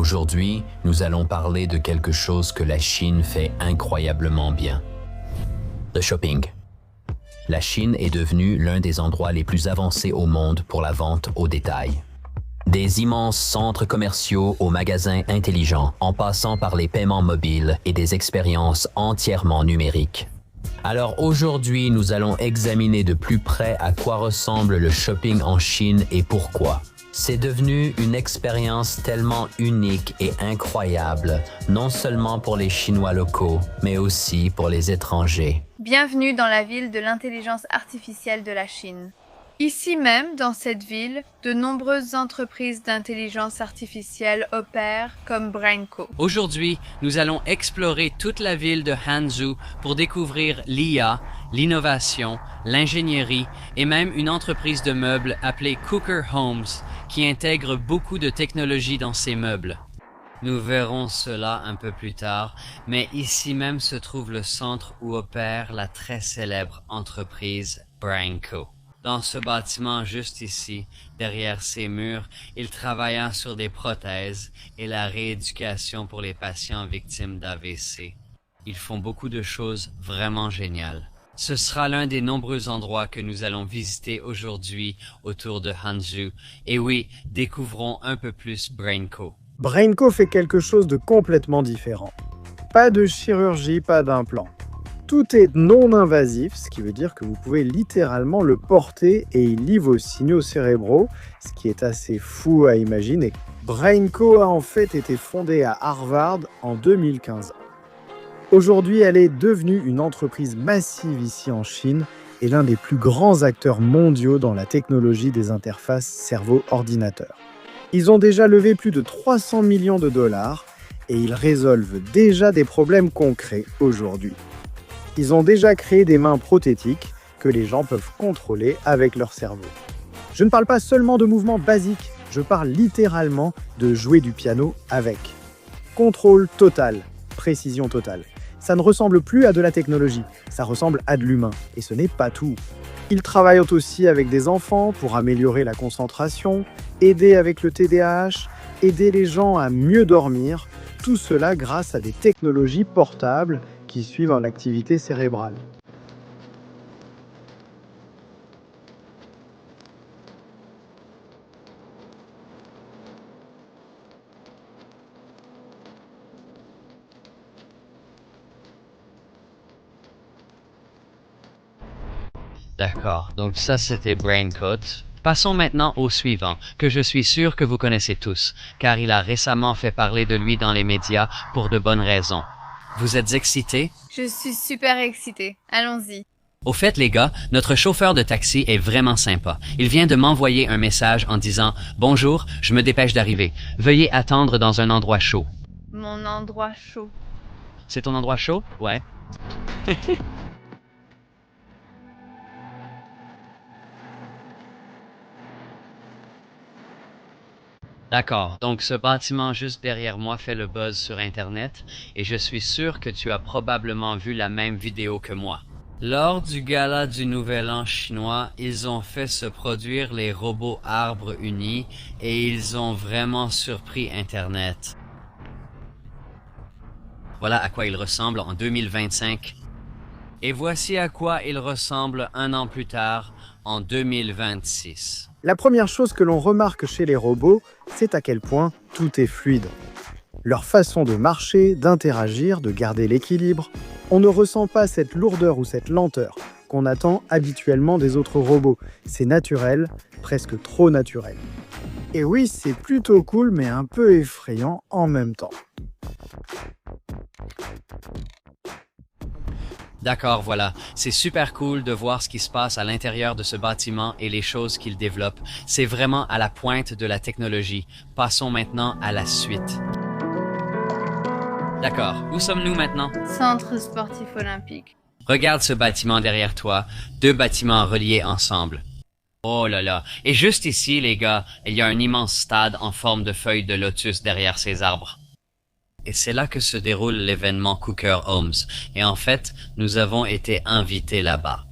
Aujourd'hui, nous allons parler de quelque chose que la Chine fait incroyablement bien. Le shopping. La Chine est devenue l'un des endroits les plus avancés au monde pour la vente au détail. Des immenses centres commerciaux aux magasins intelligents, en passant par les paiements mobiles et des expériences entièrement numériques. Alors aujourd'hui, nous allons examiner de plus près à quoi ressemble le shopping en Chine et pourquoi. C'est devenu une expérience tellement unique et incroyable, non seulement pour les Chinois locaux, mais aussi pour les étrangers. Bienvenue dans la ville de l'intelligence artificielle de la Chine. Ici même, dans cette ville, de nombreuses entreprises d'intelligence artificielle opèrent comme BrainCo. Aujourd'hui, nous allons explorer toute la ville de Hangzhou pour découvrir l'IA, l'innovation, l'ingénierie et même une entreprise de meubles appelée Cooker Homes qui intègre beaucoup de technologies dans ses meubles. Nous verrons cela un peu plus tard, mais ici même se trouve le centre où opère la très célèbre entreprise BrainCo. Dans ce bâtiment juste ici, derrière ces murs, il travailla sur des prothèses et la rééducation pour les patients victimes d'AVC. Ils font beaucoup de choses vraiment géniales. Ce sera l'un des nombreux endroits que nous allons visiter aujourd'hui autour de Hangzhou. Et oui, découvrons un peu plus BrainCo. BrainCo fait quelque chose de complètement différent. Pas de chirurgie, pas d'implant. Tout est non-invasif, ce qui veut dire que vous pouvez littéralement le porter et il lit vos signaux cérébraux, ce qui est assez fou à imaginer. BrainCo a en fait été fondée à Harvard en 2015. Aujourd'hui, elle est devenue une entreprise massive ici en Chine et l'un des plus grands acteurs mondiaux dans la technologie des interfaces cerveau-ordinateur. Ils ont déjà levé plus de 300 millions de dollars et ils résolvent déjà des problèmes concrets aujourd'hui. Ils ont déjà créé des mains prothétiques que les gens peuvent contrôler avec leur cerveau. Je ne parle pas seulement de mouvements basiques, je parle littéralement de jouer du piano avec. Contrôle total, précision totale. Ça ne ressemble plus à de la technologie, ça ressemble à de l'humain. Et ce n'est pas tout. Ils travaillent aussi avec des enfants pour améliorer la concentration, aider avec le TDAH, aider les gens à mieux dormir, tout cela grâce à des technologies portables qui suivent l'activité cérébrale. D'accord, donc ça c'était BrainCo. Passons maintenant au suivant, que je suis sûr que vous connaissez tous, car il a récemment fait parler de lui dans les médias pour de bonnes raisons. Vous êtes excités? Je suis super excitée. Allons-y. Au fait, les gars, notre chauffeur de taxi est vraiment sympa. Il vient de m'envoyer un message en disant « Bonjour, je me dépêche d'arriver. Veuillez attendre dans un endroit chaud. » Mon endroit chaud. C'est ton endroit chaud? Ouais. D'accord, donc ce bâtiment juste derrière moi fait le buzz sur Internet et je suis sûr que tu as probablement vu la même vidéo que moi. Lors du gala du Nouvel An chinois, ils ont fait se produire les robots arbres unis et ils ont vraiment surpris Internet. Voilà à quoi ils ressemblent en 2025. Et voici à quoi ils ressemblent un an plus tard, en 2026. La première chose que l'on remarque chez les robots, c'est à quel point tout est fluide. Leur façon de marcher, d'interagir, de garder l'équilibre, on ne ressent pas cette lourdeur ou cette lenteur qu'on attend habituellement des autres robots. C'est naturel, presque trop naturel. Et oui, c'est plutôt cool, mais un peu effrayant en même temps. D'accord, voilà. C'est super cool de voir ce qui se passe à l'intérieur de ce bâtiment et les choses qu'il développe. C'est vraiment à la pointe de la technologie. Passons maintenant à la suite. D'accord, où sommes-nous maintenant? Centre sportif olympique. Regarde ce bâtiment derrière toi, deux bâtiments reliés ensemble. Oh là là, et juste ici, les gars, il y a un immense stade en forme de feuille de lotus derrière ces arbres. Et c'est là que se déroule l'événement Cooker Homes. Et en fait, nous avons été invités là-bas.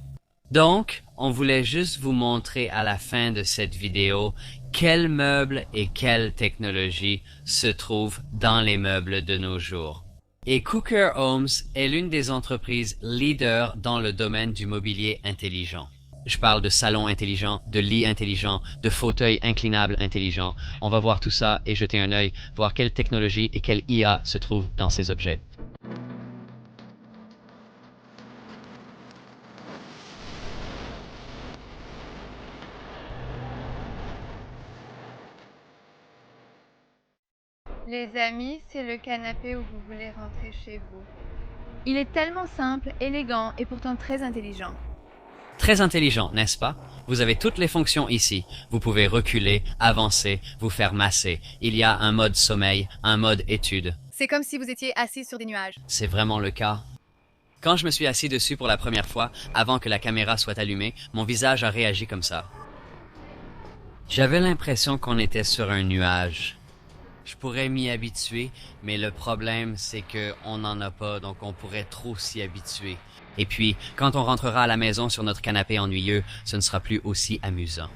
Donc, on voulait juste vous montrer à la fin de cette vidéo quels meubles et quelle technologie se trouvent dans les meubles de nos jours. Et Cooker Homes est l'une des entreprises leaders dans le domaine du mobilier intelligent. Je parle de salons intelligents, de lits intelligents, de fauteuils inclinables intelligents. On va voir tout ça et jeter un œil, voir quelle technologie et quelle IA se trouve dans ces objets. Les amis, c'est le canapé où vous voulez rentrer chez vous. Il est tellement simple, élégant et pourtant très intelligent. Très intelligent, n'est-ce pas? Vous avez toutes les fonctions ici. Vous pouvez reculer, avancer, vous faire masser. Il y a un mode sommeil, un mode étude. C'est comme si vous étiez assis sur des nuages. C'est vraiment le cas. Quand je me suis assis dessus pour la première fois, avant que la caméra soit allumée, mon visage a réagi comme ça. J'avais l'impression qu'on était sur un nuage. Je pourrais m'y habituer, mais le problème, c'est que on n'en a pas, donc on pourrait trop s'y habituer. Et puis, quand on rentrera à la maison sur notre canapé ennuyeux, ce ne sera plus aussi amusant.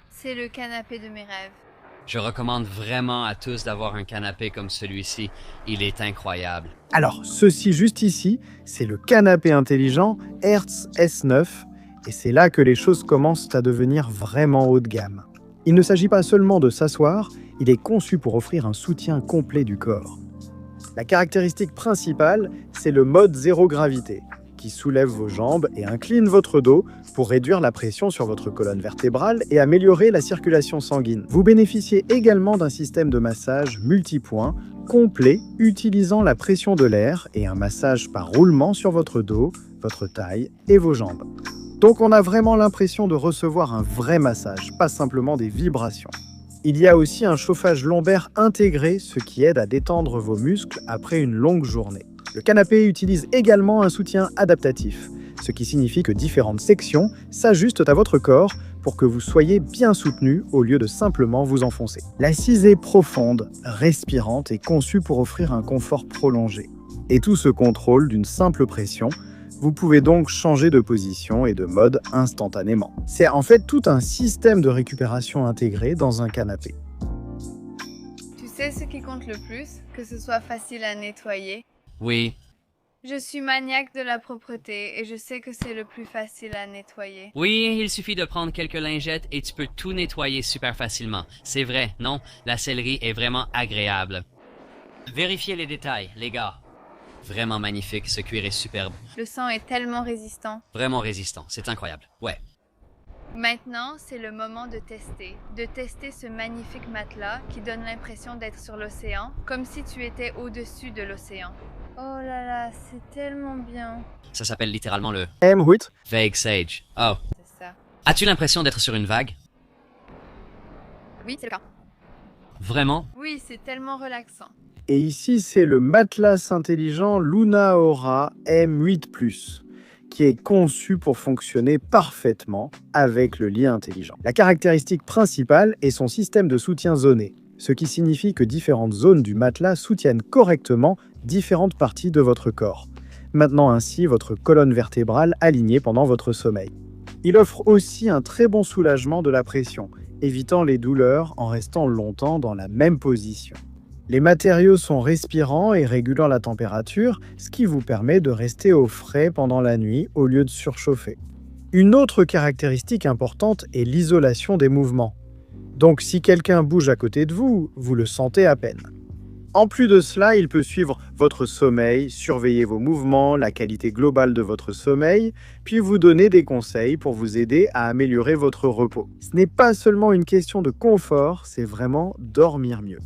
C'est le canapé de mes rêves. Je recommande vraiment à tous d'avoir un canapé comme celui-ci. Il est incroyable. Alors, ceci juste ici, c'est le canapé intelligent Hertz S9, et c'est là que les choses commencent à devenir vraiment haut de gamme. Il ne s'agit pas seulement de s'asseoir, il est conçu pour offrir un soutien complet du corps. La caractéristique principale, c'est le mode zéro gravité, qui soulève vos jambes et incline votre dos pour réduire la pression sur votre colonne vertébrale et améliorer la circulation sanguine. Vous bénéficiez également d'un système de massage multipoint complet utilisant la pression de l'air et un massage par roulement sur votre dos, votre taille et vos jambes. Donc on a vraiment l'impression de recevoir un vrai massage, pas simplement des vibrations. Il y a aussi un chauffage lombaire intégré, ce qui aide à détendre vos muscles après une longue journée. Le canapé utilise également un soutien adaptatif, ce qui signifie que différentes sections s'ajustent à votre corps pour que vous soyez bien soutenu au lieu de simplement vous enfoncer. L'assise est profonde, respirante et conçue pour offrir un confort prolongé. Et tout se contrôle d'une simple pression. Vous pouvez donc changer de position et de mode instantanément. C'est en fait tout un système de récupération intégré dans un canapé. Tu sais ce qui compte le plus? Que ce soit facile à nettoyer. Oui, Je suis maniaque de la propreté et je sais que c'est le plus facile à nettoyer. oui, il suffit de prendre quelques lingettes et tu peux tout nettoyer super facilement. C'est vrai, non? La sellerie est vraiment agréable. Vérifiez les détails, les gars. Vraiment magnifique, ce cuir est superbe. Le sang est tellement résistant. Vraiment résistant, c'est incroyable. Ouais. Maintenant, c'est le moment de tester ce magnifique matelas qui donne l'impression d'être sur l'océan, comme si tu étais au-dessus de l'océan. Oh là là, c'est tellement bien. Ça s'appelle littéralement le Oui. Vague Sage. Oh. C'est ça. As-tu l'impression d'être sur une vague? Oui, c'est le cas. Vraiment? Oui, c'est tellement relaxant. Et ici, c'est le matelas intelligent Luna Aura M8+, qui est conçu pour fonctionner parfaitement avec le lit intelligent. La caractéristique principale est son système de soutien zoné, ce qui signifie que différentes zones du matelas soutiennent correctement différentes parties de votre corps, maintenant ainsi votre colonne vertébrale alignée pendant votre sommeil. Il offre aussi un très bon soulagement de la pression, évitant les douleurs en restant longtemps dans la même position. Les matériaux sont respirants et régulant la température, ce qui vous permet de rester au frais pendant la nuit au lieu de surchauffer. Une autre caractéristique importante est l'isolation des mouvements. Donc si quelqu'un bouge à côté de vous, vous le sentez à peine. En plus de cela, il peut suivre votre sommeil, surveiller vos mouvements, la qualité globale de votre sommeil, puis vous donner des conseils pour vous aider à améliorer votre repos. Ce n'est pas seulement une question de confort, c'est vraiment dormir mieux.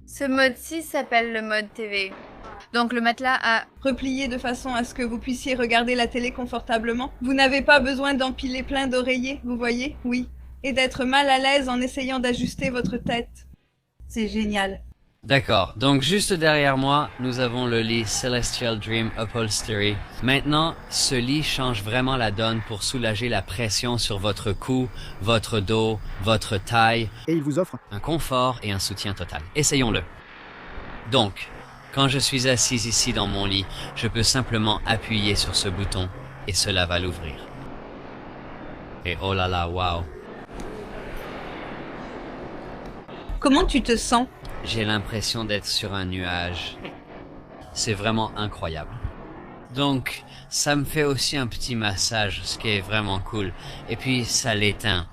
Ce mode-ci s'appelle le mode TV. Donc le matelas a Replié de façon à ce que vous puissiez regarder la télé confortablement. Vous n'avez pas besoin d'empiler plein d'oreillers, vous voyez? Oui. Et d'être mal à l'aise en essayant d'ajuster votre tête. C'est génial. D'accord, donc juste derrière moi, nous avons le lit Celestial Dream Upholstery. Maintenant, ce lit change vraiment la donne pour soulager la pression sur votre cou, votre dos, votre taille, Et il vous offre un confort et un soutien total. Essayons-le. Donc, Quand je suis assise ici dans mon lit, je peux simplement appuyer sur ce bouton et cela va l'ouvrir. Et oh là là, waouh! Comment tu te sens? J'ai l'impression d'être sur un nuage. C'est vraiment incroyable. Donc, ça me fait aussi un petit massage, ce qui est vraiment cool. Et puis, ça l'éteint.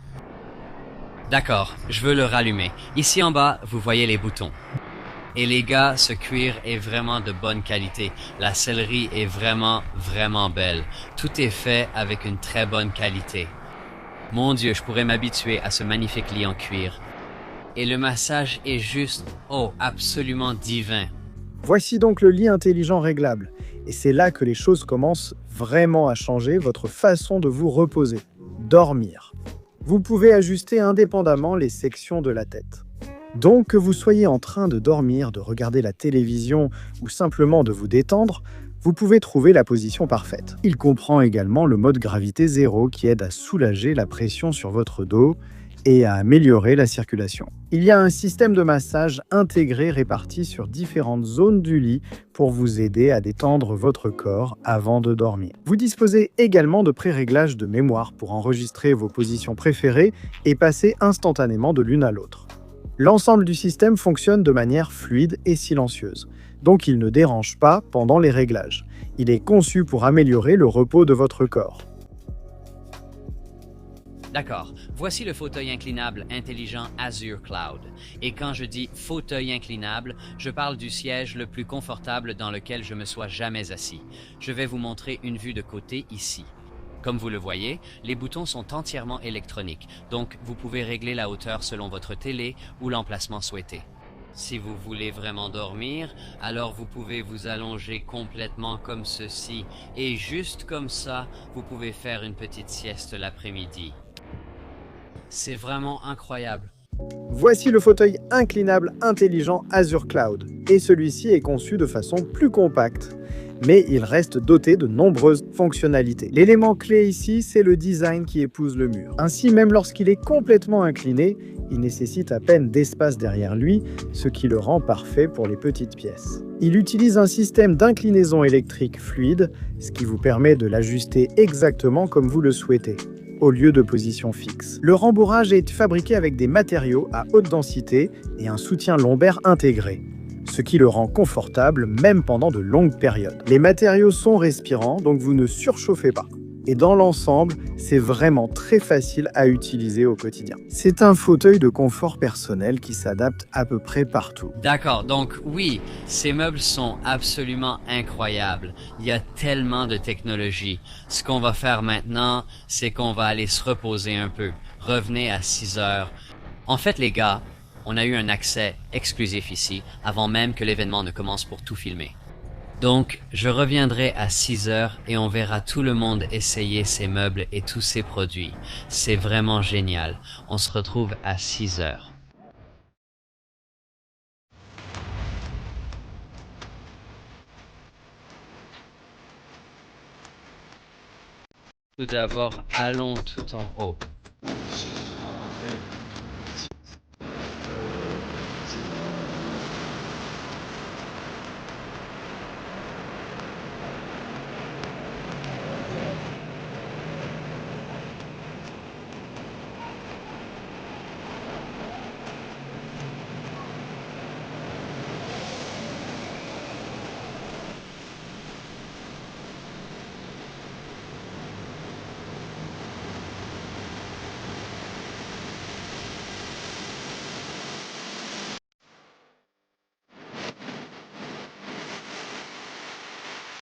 D'accord, je veux le rallumer. Ici en bas, vous voyez les boutons. Et les gars, ce cuir est vraiment de bonne qualité. La sellerie est vraiment, vraiment belle. Tout est fait avec une très bonne qualité. Mon Dieu, je pourrais m'habituer à ce magnifique lit en cuir. Et le massage est juste, oh, absolument divin. Voici donc le lit intelligent réglable. Et c'est là que les choses commencent vraiment à changer votre façon de vous reposer. Dormir. Vous pouvez ajuster indépendamment les sections de la tête. Donc que vous soyez en train de dormir, de regarder la télévision ou simplement de vous détendre, vous pouvez trouver la position parfaite. Il comprend également le mode gravité zéro qui aide à soulager la pression sur votre dos et à améliorer la circulation. Il y a un système de massage intégré réparti sur différentes zones du lit pour vous aider à détendre votre corps avant de dormir. Vous disposez également de pré-réglages de mémoire pour enregistrer vos positions préférées et passer instantanément de l'une à l'autre. L'ensemble du système fonctionne de manière fluide et silencieuse, donc il ne dérange pas pendant les réglages. Il est conçu pour améliorer le repos de votre corps. D'accord, voici le fauteuil inclinable intelligent Azure Cloud. Et quand je dis fauteuil inclinable, je parle du siège le plus confortable dans lequel je me sois jamais assis. Je vais vous montrer une vue de côté ici. Comme vous le voyez, les boutons sont entièrement électroniques, donc vous pouvez régler la hauteur selon votre télé ou l'emplacement souhaité. Si vous voulez vraiment dormir, alors vous pouvez vous allonger complètement comme ceci, et juste comme ça, vous pouvez faire une petite sieste l'après-midi. C'est vraiment incroyable. Voici le fauteuil inclinable intelligent Azure Cloud, et celui-ci est conçu de façon plus compacte, mais il reste doté de nombreuses fonctionnalités. L'élément clé ici, c'est le design qui épouse le mur. Ainsi, même lorsqu'il est complètement incliné, il nécessite à peine d'espace derrière lui, ce qui le rend parfait pour les petites pièces. Il utilise un système d'inclinaison électrique fluide, ce qui vous permet de l'ajuster exactement comme vous le souhaitez, au lieu de position fixe. Le rembourrage est fabriqué avec des matériaux à haute densité et un soutien lombaire intégré, ce qui le rend confortable même pendant de longues périodes. Les matériaux sont respirants, donc vous ne surchauffez pas. Et dans l'ensemble, c'est vraiment très facile à utiliser au quotidien. C'est un fauteuil de confort personnel qui s'adapte à peu près partout. D'accord, donc oui, ces meubles sont absolument incroyables. Il y a tellement de technologie. Ce qu'on va faire maintenant, c'est qu'on va aller se reposer un peu. Revenez à 6 heures. En fait, les gars, on a eu un accès exclusif ici, avant même que l'événement ne commence pour tout filmer. Donc, je reviendrai à 6 heures et on verra tout le monde essayer ces meubles et tous ces produits. C'est vraiment génial. On se retrouve à 6 heures. Tout d'abord, allons tout en haut.